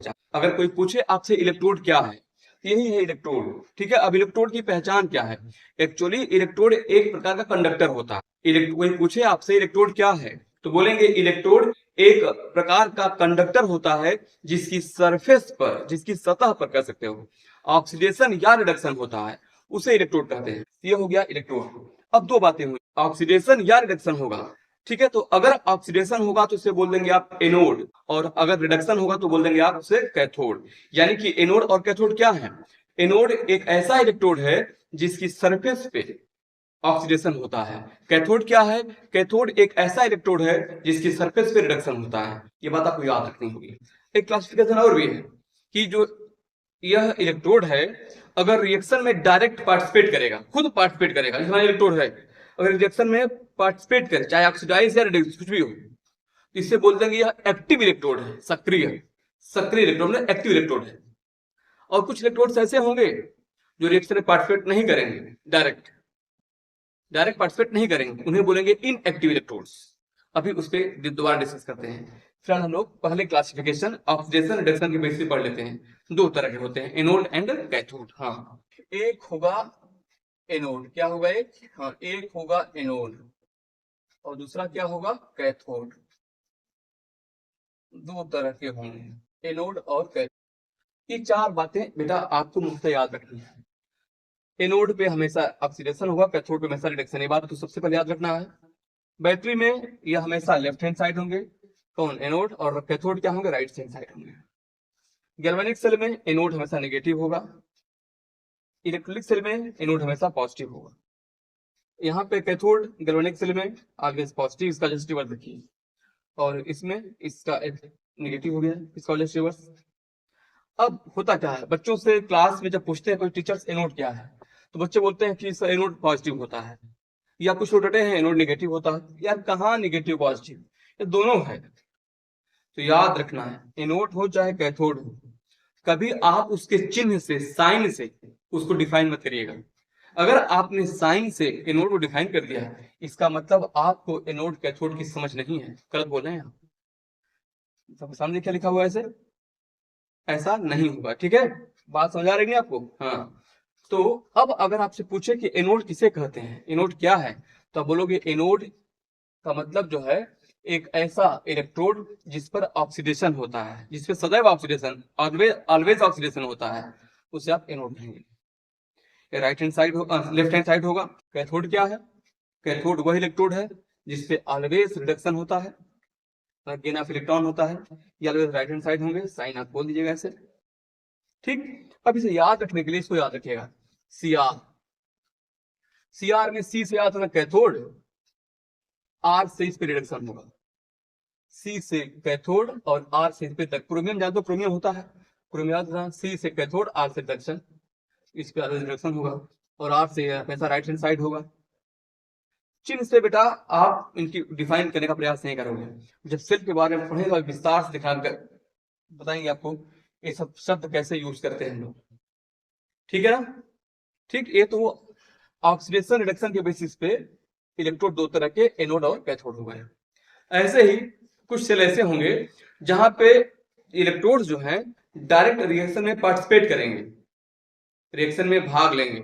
अगर कोई पूछे आपसे इलेक्ट्रोड क्या है, यही है इलेक्ट्रोड। ठीक है, अब इलेक्ट्रोड की पहचान क्या है? एक्चुअली इलेक्ट्रोड एक प्रकार का कंडक्टर होता है। कोई पूछे आपसे इलेक्ट्रोड क्या है, तो बोलेंगे इलेक्ट्रोड एक प्रकार का कंडक्टर होता है जिसकी सरफेस पर, जिसकी सतह पर कह सकते हो, ऑक्सीडेशन या रिडक्शन होता है, उसे इलेक्ट्रोड कहते हैं। ये हो गया इलेक्ट्रोड। अब दो बातें हुई, ऑक्सीडेशन या रिडक्शन होगा। ठीक है, तो अगर ऑक्सीडेशन होगा तो उसे बोल देंगे आप एनोड, और अगर रिडक्शन होगा तो बोल देंगे आप उसे कैथोड। यानी कि एनोड और कैथोड क्या है? एनोड एक ऐसा इलेक्ट्रोड है जिसकी सरफेस पे ऑक्सीडेशन होता है। कैथोड क्या है? कैथोड एक ऐसा इलेक्ट्रोड है जिसकी सरफेस पे रिडक्शन होता है। ये बात आपको याद रखनी होगी। एक क्लासिफिकेशन और भी है कि जो यह इलेक्ट्रोड है, अगर रिएक्शन में डायरेक्ट पार्टिसिपेट करेगा, खुद पार्टिसिपेट करेगा, इसमें इलेक्ट्रोड है, अगर रिएक्शन में पार्टिसिपेट करे, चाहे ऑक्सीडाइज या रिड्यूस कुछ भी हो, तो इससे बोल देंगे यह एक्टिव इलेक्ट्रोड है, सक्रिय। सक्रिय इलेक्ट्रोड में एक्टिव इलेक्ट्रोड है। और कुछ इलेक्ट्रोड्स ऐसे होंगे जो रिएक्शन में पार्टिसिपेट नहीं करेंगे, डायरेक्ट डायरेक्ट पार्टिसिपेट नहीं करेंगे, उन्हें बोलेंगे इनएक्टिव इलेक्ट्रोड्स। अभी उस पर दोबारा डिस्कस करते हैं। फिलहाल हम लोग पहले क्लासिफिकेशन ऑक्सीडेशन रिडक्शन के बेसिस पढ़ लेते हैं। दो तरह के होते हैं, एनोड एंड कैथोड। हाँ, एक होगा एनोड, क्या होगा एक? हाँ, एक होगा एनोड और दूसरा क्या होगा? कैथोड। दो तरह के होंगे, एनोड और कैथोड। ये चार बातें बेटा आपको मुझसे याद रखनी है। एनोड पे हमेशा ऑक्सीडेशन होगा, कैथोड पे हमेशा रिडक्शन। ये बात तो सबसे पहले याद रखना है। बैटरी में ये हमेशा लेफ्ट हैंड साइड होंगे, कौन? एनोड, और कैथोड क्या होंगे? राइट हैंड साइड होंगे। गैल्वेनिक सेल में एनोड हमेशा नेगेटिव होगा, इलेक्ट्रोलिक सेल में एनोड हमेशा पॉजिटिव होगा। यहाँ पे कैथोड गैल्वेनिक सेल में आगे पॉजिटिव, इसका जस्ट रिवर्स देखिए, और इसमें इसका नेगेटिव हो गया, इसका जस्ट रिवर्स। अब होता क्या है, बच्चों से क्लास में जब पूछते हैं कोई टीचर्स एनोड क्या है, तो बच्चे बोलते हैं कि एनोड पॉजिटिव होता है, या कुछ उल्टे हैं एनोड नेगेटिव होता है। यार कहाँ नेगेटिव पॉजिटिव, ये दोनों है। तो याद रखना है, एनोड हो चाहे कैथोड हो, कभी आप उसके चिन्ह से, साइन से उसको डिफाइन मत करिएगा। अगर आपने साइन से एनोड को डिफाइन कर दिया है, इसका मतलब आपको एनोड कैथोड की समझ नहीं है। गलत बोल रहे हैं आप। सबके सामने क्या लिखा हुआ है, ऐसे ऐसा नहीं होगा। ठीक है, बात समझ आ रही है आपको? हाँ। तो अब अगर आपसे पूछे कि एनोड किसे कहते हैं, एनोड क्या है, तो आप बोलोगे एनोड का मतलब जो है एक ऐसा इलेक्ट्रोड जिस पर ऑक्सीडेशन होता है, जिस पर सदैव ऑक्सीडेशन, ऑलवेज ऑलवेज ऑक्सीडेशन होता है, उसे आप एनोड कहेंगे। राइट हैंड साइड होगा, लेफ्ट हैंड साइड होगा। कैथोड क्या है? कैथोड वह इलेक्ट्रोड है जिसपे ऑलवेज रिडक्शन होता है, गेन ऑफ इलेक्ट्रॉन होता है। ये ऑलवेज राइट हैंड साइड होंगे, साइन आप बोल दीजिएगा ऐसे। ठीक, अब इसे याद रखने के लिए इसको याद रखिएगा, सी आर। सी आर में सी से याद होगा कैथोड, आर से इस पे रिडक्शन होगा। सी से कैथोड और आर से इस पे तक। क्रोमियम जानते हो, क्रोमियम होता है, क्रोमियम। सी से कैथोड, आर से रिडक्शन, इस पे रिडक्शन होगा, और आर से हमेशा राइट हैंड साइड होगा। चिन्ह से बेटा आप इनकी डिफाइन करने का प्रयास नहीं करोगे। जब सेल के बारे में पढ़ेगा विस्तार से दिखा बताएंगे आपको ये सब शब्द कैसे यूज करते हैं हम लोग। ठीक है ना? ठीक, ये तो ऑक्सीडेशन रिडक्शन के बेसिस पे इलेक्ट्रोड दो तरह के, एनोड और कैथोड हो गए। ऐसे ही कुछ सेल ऐसे होंगे जहां पे इलेक्ट्रोड जो है डायरेक्ट रिएक्शन में पार्टिसिपेट करेंगे, रिएक्शन में भाग लेंगे,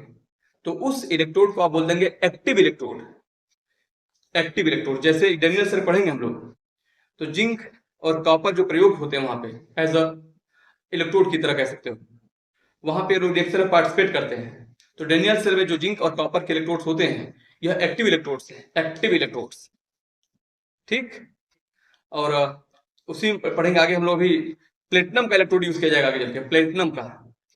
तो उस इलेक्ट्रोड को आप बोल देंगे एक्टिव इलेक्ट्रोड। एक्टिव इलेक्ट्रोड जैसे डेनियल सेल पढ़ेंगे हम लोग, तो जिंक और कॉपर जो प्रयोग होते हैं वहां पे एज अ इलेक्ट्रोड की तरह कह सकते हो, वहां पे रिएक्शन में पार्टिसिपेट करते हैं। तो डेनियल सेल में जो जिंक और कॉपर के इलेक्ट्रोड्स होते हैं, यह एक्टिव इलेक्ट्रोड्स हैं, एक्टिव इलेक्ट्रोड्स। ठीक, और उसी में पढ़ेंगे आगे हम लोग। अभी प्लेटिनम का इलेक्ट्रोड यूज किया जाएगा आगे चल के, प्लेटिनम का।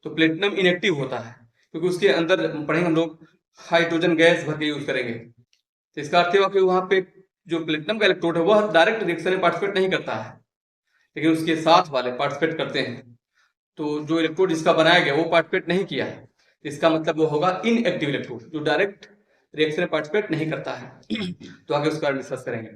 तो प्लेटिनम इनएक्टिव होता है क्योंकि उसके अंदर पढ़ेंगे हम लोग हाइड्रोजन गैस भर के यूज करेंगे। तो इसका अर्थ हुआ कि वहां पे जो प्लेटिनम का इलेक्ट्रोड है वह डायरेक्ट रिएक्शन में पार्टिसिपेट नहीं करता है, लेकिन उसके साथ वाले पार्टिसिपेट करते हैं। तो जो इलेक्ट्रोड जिसका बनाया गया वो पार्टिसिपेट नहीं किया है, इसका मतलब वो होगा इनएक्टिव इलेक्ट्रोड, जो डायरेक्ट रिएक्शन में पार्टिसिपेट नहीं करता है। तो आगे उसका डिस्कस करेंगे।